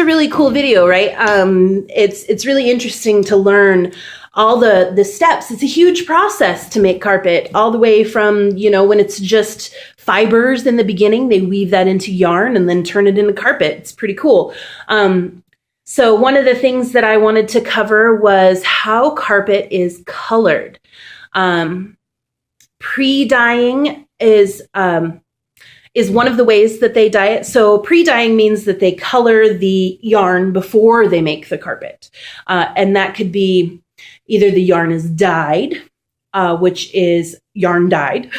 a really cool video, right? It's really interesting to learn all the steps. It's a huge process to make carpet, all the way from, when it's just fibers in the beginning, they weave that into yarn and then turn it into carpet. It's pretty cool. So one of the things that I wanted to cover was how carpet is colored. Pre-dyeing is one of the ways that they dye it. So pre-dyeing means that they color the yarn before they make the carpet. And that could be either the yarn is dyed, which is yarn dyed,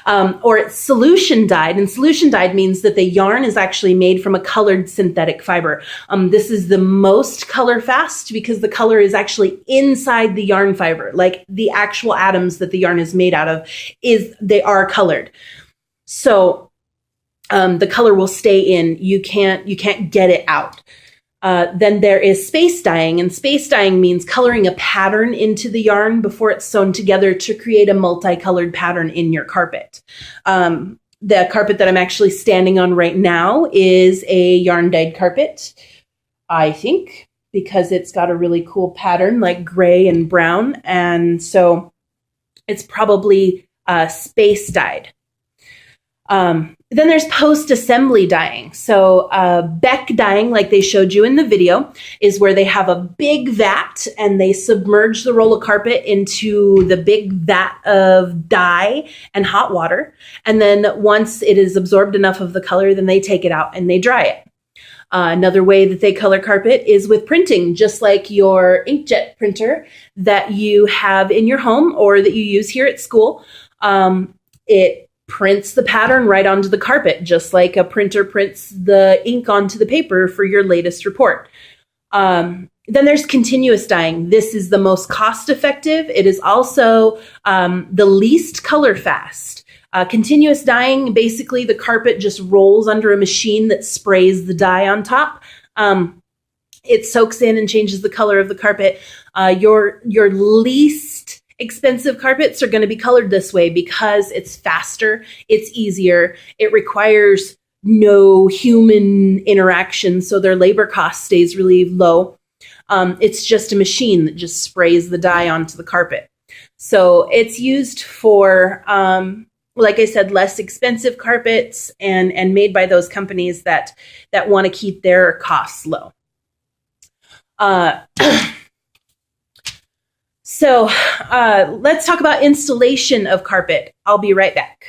or it's solution dyed. And solution dyed means that the yarn is actually made from a colored synthetic fiber. This is the most color fast because the color is actually inside the yarn fiber, like the actual atoms that the yarn is made out of they are colored. So the color will stay in. You can't get it out. Then there is space dyeing, and space dyeing means coloring a pattern into the yarn before it's sewn together to create a multicolored pattern in your carpet. The carpet that I'm actually standing on right now is a yarn dyed carpet, I think, because it's got a really cool pattern like gray and brown. And so it's probably space dyed. Then there's post-assembly dyeing. So Beck dyeing, like they showed you in the video, is where they have a big vat and they submerge the roll of carpet into the big vat of dye and hot water. And then once it is absorbed enough of the color, then they take it out and they dry it. Another way that they color carpet is with printing, just like your inkjet printer that you have in your home or that you use here at school. It prints the pattern right onto the carpet, just like a printer prints the ink onto the paper for your latest report. Then there's continuous dyeing. This is the most cost effective. It is also the least color fast. Continuous dyeing, basically the carpet just rolls under a machine that sprays the dye on top. It soaks in and changes the color of the carpet. Your least expensive carpets are going to be colored this way because it's faster, it's easier, it requires no human interaction, so their labor cost stays really low. It's just a machine that just sprays the dye onto the carpet. So it's used for, like I said, less expensive carpets and made by those companies that want to keep their costs low. So let's talk about installation of carpet. I'll be right back.